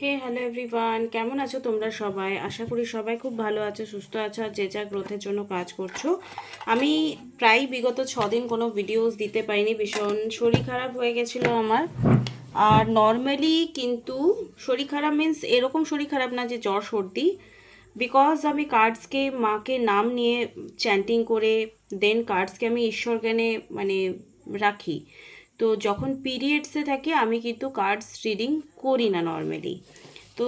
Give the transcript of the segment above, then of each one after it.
হে hello everyone, কেমন আছো তোমরা সবাই? আশা করি সবাই খুব ভালো আছো, সুস্থ আছো আর যে যা গ্রোথের জন্য কাজ করছো। আমি প্রায় বিগত 6 দিন কোনো ভিডিওস দিতে পারিনি, ভীষণ শরীর খারাপ হয়ে গেছিলো আমার। আর নর্মালি কিন্তু শরীর খারাপ মিন্স এরকম শরীর খারাপ না যে জ্বর সর্দি, বিকজ আমি কার্ডসকে মাকে নাম নিয়ে চ্যান্টিং করে দেন কার্ডসকে আমি ঈশ্বর জ্ঞানে মানে রাখি। তো যখন পিরিয়ডসে থাকি আমি কিন্তু কার্ডস রিডিং করি না নর্মালি। তো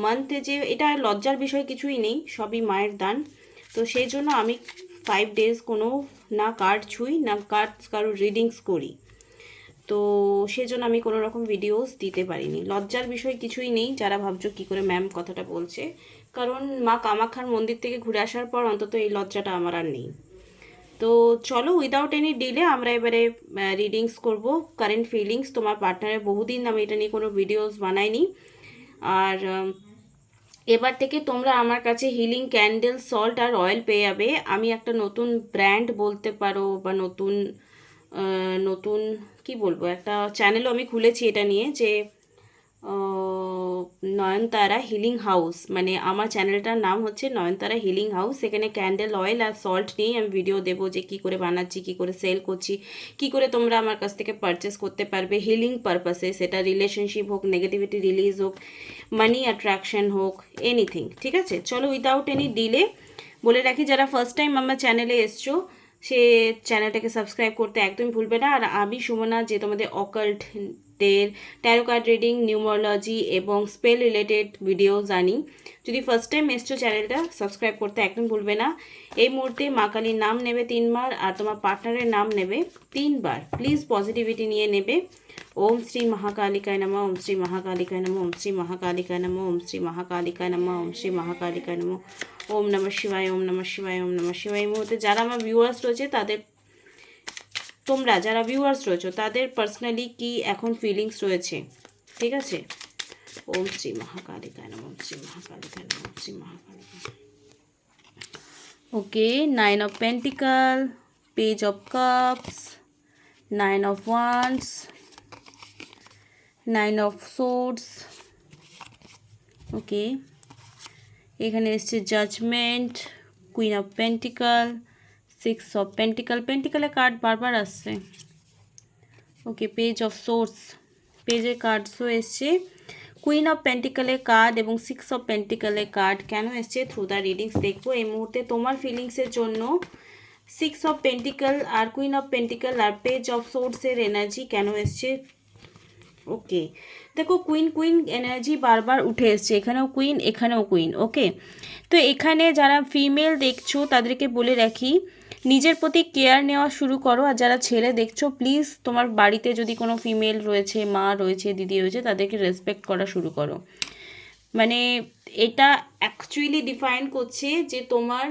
মান্থে যে এটা লজ্জার বিষয় কিছুই নেই, সবই মায়ের দান। তো সেই জন্য আমি 5 ডেজ কোনো না কার্ড ছুঁই না কারো রিডিংস করি। তো সেজন্য আমি কোনো রকম ভিডিওস দিতে পারিনি। লজ্জার বিষয় কিছুই নেই, যারা ভাবছো কী করে ম্যাম কথাটা বলছে, কারণ মা কামাখ্যার মন্দির থেকে ঘুরে আসার পর অন্তত এই লজ্জাটা আমার আর নেই। তো চলো উইদাউট এনি ডিলে আমরা এবারে রিডিংস করব। কারেন্ট ফিলিংস তোমার পার্টনারের, বহুদিন আমি এটা নিয়ে কোনো ভিডিওস বানাইনি। আর এবার থেকে তোমরা আমার কাছে হিলিং ক্যান্ডেল, সল্ট আর অয়েল পেয়ে যাবে। আমি একটা নতুন ব্র্যান্ড বলতে পারো বা নতুন নতুন কি বলবো, একটা চ্যানেলও আমি খুলেছি এটা নিয়ে, যে নয়নতারা হিলিং হাউস, মানে আমার চ্যানেলটার নাম হচ্ছে নয়নতারা হিলিং হাউস। সেখানে ক্যান্ডেল অয়েল আর সল্ট নিয়েই আমি ভিডিও দেবো, যে কী করে বানাচ্ছি, কী করে সেল করছি, কী করে তোমরা আমার কাছ থেকে পারচেস করতে পারবে হিলিং পারপাসে, সেটা রিলেশনশিপ হোক, নেগেটিভিটি রিলিজ হোক, মানি অ্যাট্রাকশন হোক, এনিথিং। ঠিক আছে, চলো উইদাউট এনি ডিলে বলে রাখি, যারা ফার্স্ট টাইম আমার চ্যানেলে এসছো সে চ্যানেলটাকে সাবস্ক্রাইব করতে একদমই ভুলবে না। আর আমি সুমনা, যে তোমাদের অকাল্ট ট্যারো কার্ড রিডিং, নিউমোলজি এবং স্পেল রিলেটেড ভিডিও জানি। যদি ফার্স্ট টাইম এসছো চ্যানেলটা সাবস্ক্রাইব করতে একদম ভুলবে না। এই মুহূর্তে মা কালীর নাম নেবে 3 বার আর তোমার পার্টনারের নাম নেবে 3 বার। প্লিজ পজিটিভিটি নিয়ে নেবে। ওম শ্রী মহাকালিকায় নমঃ, ওম শ্রী মহাকালিকায় নমঃ, ওম শ্রী মহাকালিকায় নমঃ, ওম শ্রী মহাকালিকায় নমঃ, ওম শ্রী মহাকালিকায় নমঃ, ওম নমঃ শিবায়, ওম নমঃ শিবায়, ওম নমঃ শিবায়। এই মুহূর্তে যারা আমার ভিউয়ার্স রয়েছে তাদের, তোমরা যারা ভিউয়ার্স রয়েছো তাদের পার্সোনালি কি এখন ফিলিংস রয়েছে, ঠিক আছে? ওম শ্রী মহাকালিকায় নমঃ, ওম শ্রী মহাকালিকায় নমঃ, ওম শ্রী মহাকালিকায়। ওকে, 9 of Pentacles, Page of Cups, 9 of Wands, 9 of Swords। Okay, এখানে এসছে judgement, queen of pentacle, 6 of Pentacles, পেন্টিকালের কার্ড বারবার আসছে। ওকে, পেজ অফ সোর্স, পেজের কার্ডসও এসছে, কুইন অফ পেন্টিকালের কার্ড এবং 6 of Pentacles কার্ড কেন এসছে থ্রু দ্য রিডিংস দেখবো। এই মুহূর্তে তোমার ফিলিংসের জন্য 6 of Pentacles আর কুইন অফ পেন্টিকাল আর পেজ অফ সোর্সের এনার্জি কেন এসছে। ওকে, দেখো কুইন কুইন এনার্জি বারবার উঠে এসছে, এখানেও কুইন এখানেও কুইন। ওকে, তো এখানে যারা ফিমেল দেখছো তাদেরকে বলে রাখি, নিজের প্রতি কেয়ার নেওয়া শুরু করো। আর যারা ছেলে দেখছো প্লিজ তোমার বাড়িতে যদি কোনো ফিমেল রয়েছে, মা রয়েছে, দিদি রয়েছে, তাদেরকে রেসপেক্ট করা শুরু করো। মানে এটা অ্যাকচুয়ালি ডিফাইন করছে যে তোমার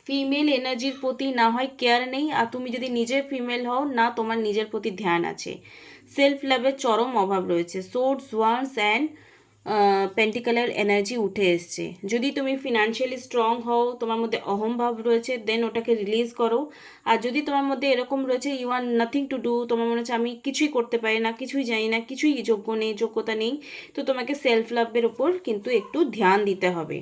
ফিমেল এনার্জির প্রতি না হয় কেয়ার নেই, আর তুমি যদি নিজের ফিমেল হও না, তোমার নিজের প্রতি ধ্যান আছে। সেলফ লাভের চরম অভাব রয়েছে। সোর্স, ওয়ান্স অ্যান্ড পেন্টিকালের এনার্জি উঠে এসছে। যদি তুমি ফিনান্সিয়ালি স্ট্রং হও, তোমার মধ্যে অহংভাব রয়েছে, দেন ওটাকে রিলিজ করো। আর যদি তোমার মধ্যে এরকম রয়েছে you are nothing to do, তোমার মনে হচ্ছে আমি কিছুই করতে পারি না, কিছুই জানি না, কিছুই যোগ্য নেই, যোগ্যতা নেই, তো তোমাকে সেলফ লাভের ওপর কিন্তু একটু ধ্যান দিতে হবে।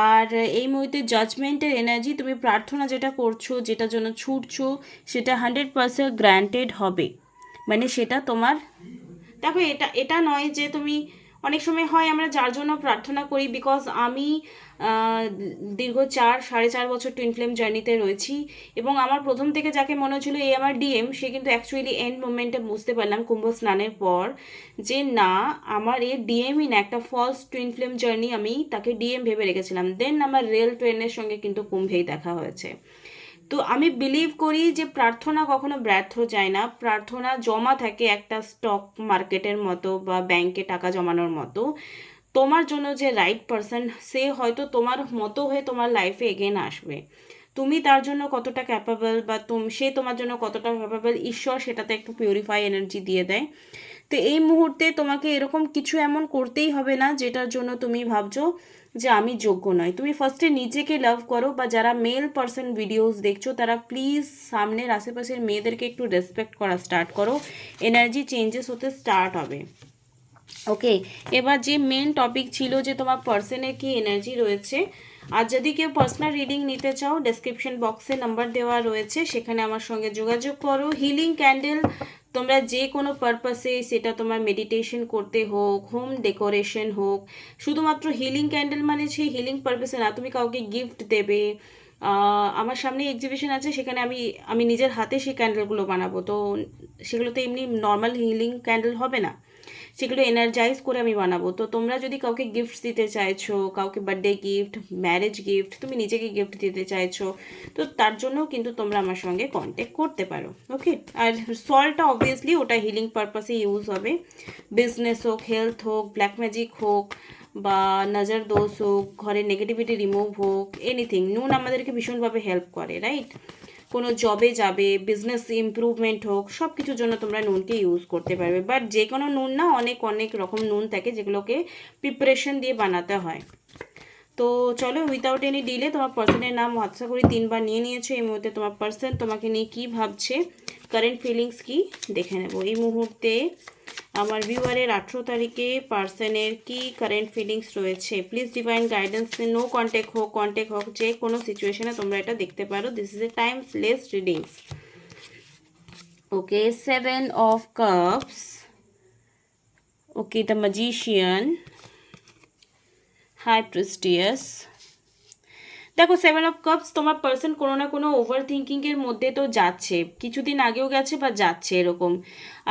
আর এই মুহূর্তে জাজমেন্টের এনার্জি, তুমি প্রার্থনা যেটা করছো, যেটার জন্য ছুটছো, সেটা 100% গ্র্যান্টেড হবে। মানে সেটা তোমার, দেখো এটা এটা নয় যে তুমি, অনেক সময় হয় আমরা যার জন্য প্রার্থনা করি, বিকজ আমি দীর্ঘ 4-4.5 বছর টুইন ফ্লেম জার্নিতে রয়েছি, এবং আমার প্রথম থেকে যাকে মনে হচ্ছিলো এই আমার ডিএম, সে কিন্তু অ্যাকচুয়ালি এন্ড মোমেন্টে বুঝতে পারলাম কুম্ভ স্নানের পর যে না, আমার এ ডিএমই না, একটা ফলস টুইন ফ্লেম জার্নি, আমি তাকে ডিএম ভেবে রেখেছিলাম। দেন আমার রিয়েল ট্রেনের সঙ্গে কিন্তু কুম্ভেই দেখা হয়েছে। তো আমি বিলিভ করি যে প্রার্থনা কখনো ব্যর্থ যায় না। প্রার্থনা জমা থাকে একটা স্টক মার্কেটের মতো বা ব্যাংকে টাকা জমানোর মতো। তোমার জন্য যে রাইট পারসন, সে হয়তো তোমার মতো হয়ে তোমার লাইফে এগেন আসবে। তুমি তার জন্য কতটা ক্যাপাবল বা সে তোমার জন্য কতটা ক্যাপাবল, ঈশ্বর সেটাতে একটু পিউরিফাই এনার্জি দিয়ে দেয়। তো এই মুহূর্তে তোমাকে এরকম কিছু এমন করতেই হবে না যেটার জন্য তুমি ভাবছো যে আমি যোগ্য নয়। তুমি ফার্স্টে নিজেকে লাভ করো, বা যারা মেল পারসন ভিডিওস দেখছো তারা প্লিজ সামনের আশেপাশের মেয়েদেরকে একটু রেসপেক্ট করা স্টার্ট করো, এনার্জি চেঞ্জেস হতে স্টার্ট হবে। ওকে, এবার যে মেন টপিক ছিল যে তোমার পার্সনের কি এনার্জি রয়েছে। আর যদি কেউ পার্সোনাল রিডিং নিতে চাও, ডেসক্রিপশন বক্সে নাম্বার দেওয়া রয়েছে, সেখানে আমার সঙ্গে যোগাযোগ করো। হিলিং ক্যান্ডেল তোমরা যে কোনো পারপাসে, সেটা তোমার মেডিটেশন করতে হোক, হোম ডেকোরেশন হোক, শুধুমাত্র হিলিং ক্যান্ডেল মানে সেই হিলিং পারপাসে না, তুমি কাউকে গিফট দেবে। আমার সামনে এক্সিবিশন আছে, সেখানে আমি আমি নিজের হাতে সেই ক্যান্ডেলগুলো বানাবো। তো সেগুলো তো এমনি নর্মাল হিলিং ক্যান্ডেল হবে না, সেগুলো এনার্জাইজ করে আমি বানাবো। তো তোমরা যদি কাউকে গিফট দিতে চাইছো, কাউকে বার্থডে গিফট, ম্যারেজ গিফট, তুমি নিজেকে গিফট দিতে চাইছো, তো তার জন্যও কিন্তু তোমরা আমার সঙ্গে কন্ট্যাক্ট করতে পারো। ওকে, আর সল্টটা অবভিয়াসলি ওটা হিলিং পারপাসে ইউজ হবে। বিজনেস হোক, হেলথ হোক, ব্ল্যাক ম্যাজিক হোক, বা নজর দোষ হোক, ঘরের নেগেটিভিটি রিমুভ হোক, এনিথিং। নুন আমাদেরকে ভীষণভাবে হেল্প করে, রাইট? কোনো জবে যাবে, বিজনেস ইমপ্রুভমেন্ট হোক, সব কিছুর জন্য তোমরা নুনকে ইউজ করতে পারবে। বাট যে কোনো নুন না, অনেক অনেক রকম নুন থাকে যেগুলোকে প্রিপারেশন দিয়ে বানাতে হয়। তো চলো, উইথাউট এনি ডিলে, তোমার পার্সনের নাম আশা করি 3বার নিয়ে নিয়েছো। এই মুহূর্তে তোমার পার্সন তোমাকে নিয়ে কী ভাবছে, কারেন্ট ফিলিংস কি দেখে নেব এই মুহূর্তে। আমার ভিউয়ারের 18 তারিখে পার্সনের কি কারেন্ট ফিলিংস রয়েছে, please divine guidance. No contact হোক, যে কোনো সিচুয়েশনে তোমরা এটা দেখতে পারো। This is a timeless readings. Okay, 7 of cups, okay, the magician, high priestess. দেখো, 7 অফ কাপস, তোমার পার্সন কোনো না কোনো ওভার থিঙ্কিংয়ের মধ্যে তো যাচ্ছে, কিছুদিন আগেও গেছে বা যাচ্ছে এরকম।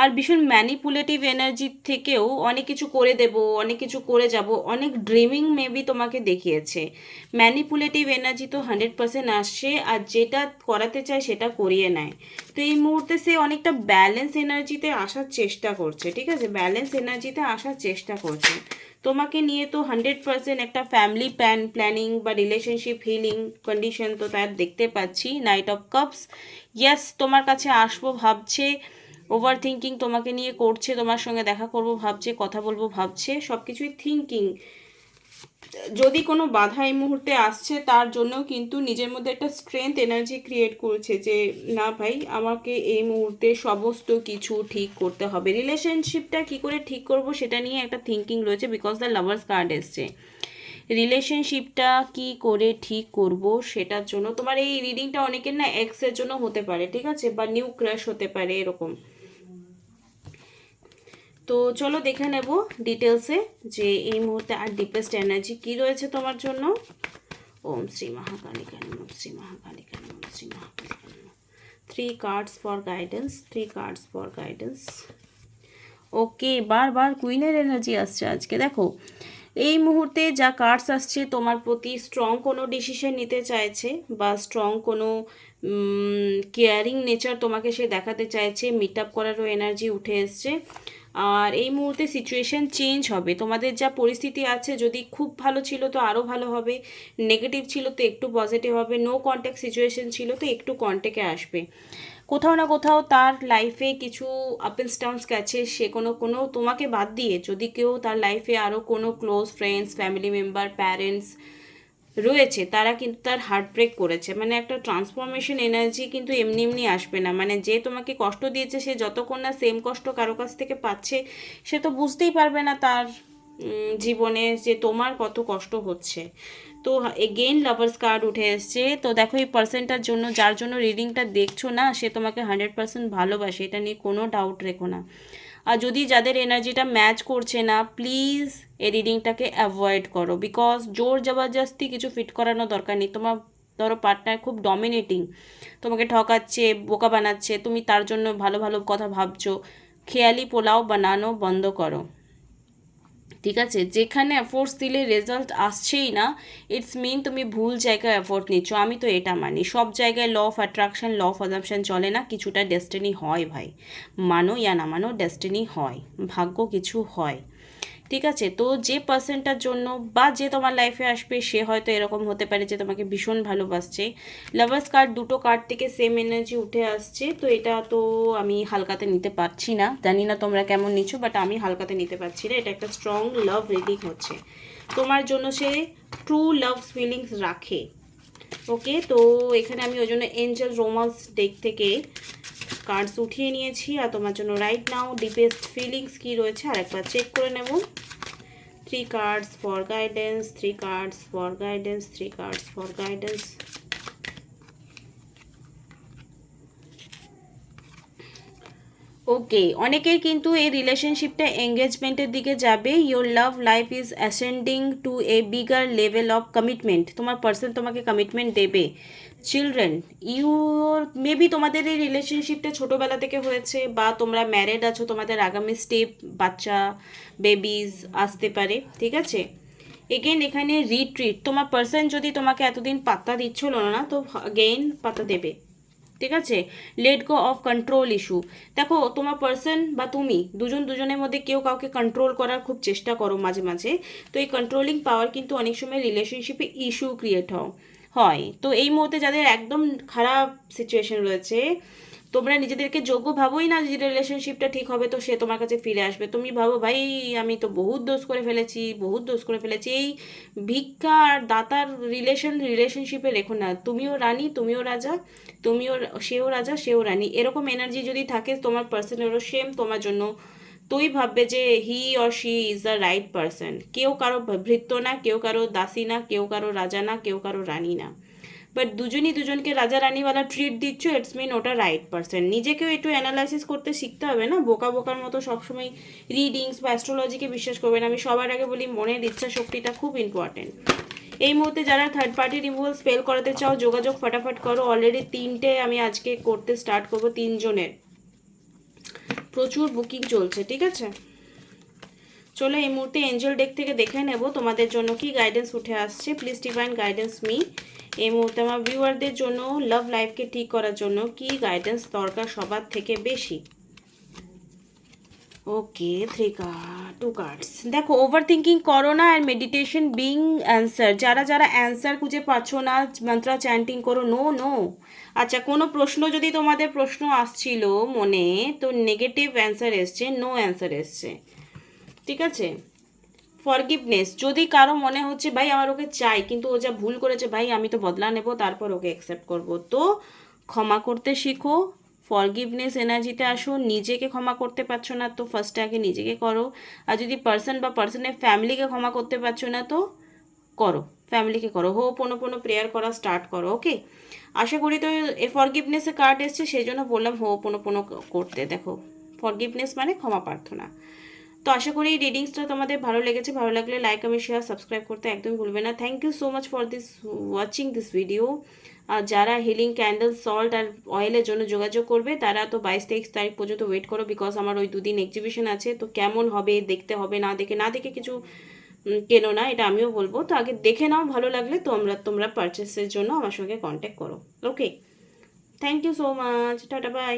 আর ভীষণ ম্যানিপুলেটিভ এনার্জির থেকেও অনেক কিছু করে দেব, অনেক কিছু করে যাব, অনেক ড্রিমিং মেবি তোমাকে দেখিয়েছে। ম্যানিপুলেটিভ এনার্জি তো 100% আসছে, আর যেটা করাতে চায় সেটা করিয়ে নেয়। তো এই মুহূর্তে সে অনেকটা ব্যালেন্স এনার্জিতে আসার চেষ্টা করছে, ঠিক আছে? ব্যালেন্স এনার্জিতে আসার চেষ্টা করছে তোমাকে নিয়ে। তো 100% একটা ফ্যামিলি প্ল্যানিং বা রিলেশনশিপ হিলিং কন্ডিশন তো তার দেখতে পাচ্ছি। নাইট অফ কাপস, ইয়েস, তোমার কাছে আসবো ভাবছে, ওভার থিঙ্কিং তোমাকে নিয়ে করছে, তোমার সঙ্গে দেখা করব ভাবছে, কথা বলবো ভাবছে, সব কিছুই থিঙ্কিং। যদি কোনো বাধা এই মুহূর্তে আসছে, তার জন্য কিন্তু নিজের মধ্যে একটা স্ট্রেংথ এনার্জি ক্রিয়েট করছে যে না ভাই, আমাকে এই মুহূর্তে সমস্ত কিছু ঠিক করতে হবে। রিলেশনশিপটা কি করে ঠিক করব সেটা নিয়ে একটা থিঙ্কিং রয়েছে, বিকজ দ্য লাভার্স কার্ড এসছে। রিলেশনশিপটা কি করে ঠিক করব সেটার জন্য তোমার এই রিডিংটা অনেকের না এক্সের জন্য হতে পারে, ঠিক আছে, বা নিউ ক্রাশ হতে পারে, এরকম। তো চলো দেখে নেব ডিটেলসে যে এই মুহূর্তে আর ডিপেস্ট এনার্জি কী রয়েছে তোমার জন্য। ওম শ্রী মহাকালিকা নমঃ, শ্রী মহাকালিকা নমঃ, শ্রী মহাকালিকা নমঃ। 3 cards for guidance, 3 cards for guidance. Okay, বারবার কুইনের এনার্জি আসছে আজকে। দেখো, এই মুহূর্তে যা কার্ডস আসছে, তোমার প্রতি স্ট্রং কোনো ডিসিশন নিতে চাইছে, বা স্ট্রং কোনো কেয়ারিং নেচার তোমাকে সে দেখাতে চাইছে। মিট আপ করারও এনার্জি উঠে এসছে। আর এই মুহূর্তে সিচুয়েশান চেঞ্জ হবে। তোমাদের যা পরিস্থিতি আছে, যদি খুব ভালো ছিল তো আরও ভালো হবে, নেগেটিভ ছিল তো একটু পজিটিভ হবে, নো কন্ট্যাক্ট সিচুয়েশান ছিল তো একটু কন্ট্যাক্টে আসবে। কোথাও না কোথাও তার লাইফে কিছু আপ অ্যান্ড ডাউনস গেছে, সে কোনো তোমাকে বাদ দিয়ে যদি কেউ তার লাইফে আরও কোনো close friends, family member, parents রয়েছে, তারা কিন্তু তার হার্ট ব্রেক করেছে। মানে একটা ট্রান্সফরমেশন এনার্জি কিন্তু এমনি এমনি আসবে না। মানে যে তোমাকে কষ্ট দিয়েছে, সে যতক্ষণ না সেম কষ্ট কারো কাছ থেকে পাচ্ছে, সে তো বুঝতেই পারবে না তার জীবনে যে তোমার কত কষ্ট হচ্ছে। তো এগেইন লাভার্স কার্ড উঠে এসছে। তো দেখো, এই পার্সনটার জন্য, যার জন্য রিডিংটা দেখছো না, সে তোমাকে 100% ভালোবাসে, এটা নিয়ে কোনো ডাউট রেখো না। আর যদি যাদের এনার্জিটা ম্যাচ করছে না, প্লিজ এই রিডিংটাকে অ্যাভয়েড করো, বিকজ জোর জবরদস্তি কিছু ফিট করানো দরকার নেই। তোমার ধরো পার্টনার খুব ডমিনেটিং, তোমাকে ঠকাচ্ছে, বোকা বানাচ্ছে, তুমি তার জন্য ভালো ভালো কথা ভাবছো, খেয়ালি পোলাও বানানো বন্ধ করো, ঠিক আছে? যেখানে এফোর্টস দিলে রেজাল্ট আসছেই না, ইটস মিন তুমি ভুল জায়গায় এফোর্ট নিচ্ছ। আমি তো এটা মানি, সব জায়গায় law of attraction, law of assumption চলে না, কিছুটা ডেস্টিনি হয় ভাই, মানো ইয়া না মানো, ডেস্টিনি হয়, ভাগ্য কিছু হয়, ঠিক আছে? তো যে পার্সনটার জন্য বা যে তোমার লাইফে আসবে, সে হয়তো এরকম হতে পারে যে তোমাকে ভীষণ ভালোবাসছে। লাভার্স কার্ড, দুটো কার্ড থেকে সেম এনার্জি উঠে আসছে। তো এটা তো আমি হালকাতে নিতে পারছি না, জানি না তোমরা কেমন নিচ্ছ, বাট আমি হালকাতে নিতে পারছি না। এটা একটা স্ট্রং লাভ রিডিং হচ্ছে তোমার জন্য, সে ট্রু লাভ ফিলিংস রাখে। ওকে, তো এখানে আমি ওই জন্য এঞ্জেল রোমান্স ডেক থেকে কার্ডস উঠিয়ে নিয়েছি আর তোমার জন্য রাইট নাও ডিপেস্ট ফিলিংস কী রয়েছে আরেকবার চেক করে নেব। 3 cards for guidance, 3 cards for guidance, 3 cards for guidance. ওকে, অনেকের কিন্তু এই রিলেশনশিপটা এঙ্গেজমেন্টের দিকে যাবে। Your love life is ascending to a bigger level of commitment. তোমার পার্সন তোমাকে কমিটমেন্ট দেবে। চিলড্রেন, ইউর মেবি তোমাদের এই রিলেশনশিপটা ছোটোবেলা থেকে হয়েছে বা তোমরা ম্যারেড আছো, তোমাদের আগামী স্টেপ বাচ্চা বেবিজ আসতে পারে, ঠিক আছে। এগেন এখানে রিট্রিট, তোমার পার্সন যদি তোমাকে এতদিন পাত্তা দিচ্ছিল না তো অগেইন পাত্তা দেবে, ঠিক আছে। Let go of control issue, দেখো তোমার পার্সন বা তুমি দুজনের মধ্যে কেউ কাউকে কন্ট্রোল করার খুব চেষ্টা করো মাঝে মাঝে, তো এই কন্ট্রোলিং পাওয়ার কিন্তু অনেক সময় রিলেশনশিপে ইস্যু ক্রিয়েট হয়। তো এই মুহূর্তে যাদের একদম খারাপ সিচুয়েশন রয়েছে, তোমরা নিজেদেরকে যোগ্য ভাবোই না যে রিলেশনশিপটা ঠিক হবে তো সে তোমার কাছে ফিরে আসবে। তুমি ভাবো ভাই আমি তো বহুত দোষ করে ফেলেছি, এই ভিক্ষা আর দাতার রিলেশনশিপে রেখো না। তুমিও রানী, তুমিও রাজা, সেও রাজা সেও রানী, এরকম এনার্জি যদি থাকে তোমার পার্সনেরও সেম তোমার জন্য, তুই ভাববে যে he or she is the right person. কেউ কারো ভৃত্য না, কেউ কারো দাসী না, কেউ কারো রাজা না, কেউ কারো রানী না, বাট দুজনই দুজনকে রাজা রানীওয়ালা ট্রিট দিচ্ছ, ইটস মিন ওটা রাইট পার্সন। নিজেকেও একটু অ্যানালাইসিস করতে শিখতে হবে না, বোকার মতো সবসময় রিডিংস বা অ্যাস্ট্রোলজিকে বিশ্বাস করবেন। আমি সবার আগে বলি মনের ইচ্ছা শক্তিটা খুব ইম্পর্টেন্ট। এই মুহূর্তে যারা থার্ড পার্টি রিমুভাল স্পেল করাতে চাও যোগাযোগ ফটাফট করো। অলরেডি 3টে আমি আজকে করতে স্টার্ট করবো, 3 জনের প্রচুর বুকিং চলছে, ঠিক আছে। চলো এই মুহূর্তে এঞ্জেল ডেক থেকে দেখে নেব তোমাদের জন্য কি গাইডেন্স উঠে আসছে। Please divine guidance me. এই মুহূর্তে আমার ভিউয়ারদের জন্য লাভ লাইফকে ঠিক করার জন্য কি গাইডেন্স দরকার সবার থেকে বেশি। ওকে, 2 কার্ডস। দেখো ওভার থিঙ্কিং করো না আর মেডিটেশন বিং অ্যান্সার। যারা অ্যান্সার খুঁজে পাচ্ছ না মন্ত্রা চ্যান্টিং করো। নো আচ্ছা, কোনো প্রশ্ন যদি তোমাদের প্রশ্ন আসছিল মনে তো নেগেটিভ অ্যান্সার এসছে, নো অ্যান্সার এসছে, ঠিক আছে। ফরগিভনেস, যদি কারো মনে হচ্ছে ভাই আমার ওকে চাই কিন্তু ও যা ভুল করেছে ভাই আমি তো বদলা নেব তারপর ওকে অ্যাকসেপ্ট করব, তো ক্ষমা করতে শিখো। ফরগিভনেস এনার্জিতে আসো। নিজেকে ক্ষমা করতে পারছো না তো ফার্স্টে আগে নিজেকে করো। আর যদি পার্সন বা পার্সনের ফ্যামিলিকে ক্ষমা করতে পারছো না তো করো, ফ্যামিলিকে করো। হোপোনোপোনো প্রেয়ার করা স্টার্ট করো, ওকে। আশা করি তো এ ফরগিভনেসের কার্ড এসছে সেই জন্য বললাম হোপোনোপোনো করতে। দেখো ফরগিভনেস মানে ক্ষমা প্রার্থনা। তো আশা করি এই রিডিংসটা তোমাদের ভালো লেগেছে। ভালো লাগলে লাইক কমেন্ট শেয়ার সাবস্ক্রাইব করতে একদম ভুলবে না। Thank you so much for this watching this video. আর যারা হিলিং ক্যান্ডেল সল্ট আর অয়েলের জন্য যোগাযোগ করবে তারা তো 22-23 তারিখ পর্যন্ত ওয়েট করো, বিকজ আমার ওই 2 দিন এক্সিবিশন আছে। তো কেমন হবে দেখতে হবে, না দেখে কিছু কেনো না, এটা আমিও বলবো। তো আগে দেখে নাও, ভালো লাগলে তোমরা পারচেসের জন্য আমার সঙ্গে কন্ট্যাক্ট করো, okay. Thank you so much, tata by.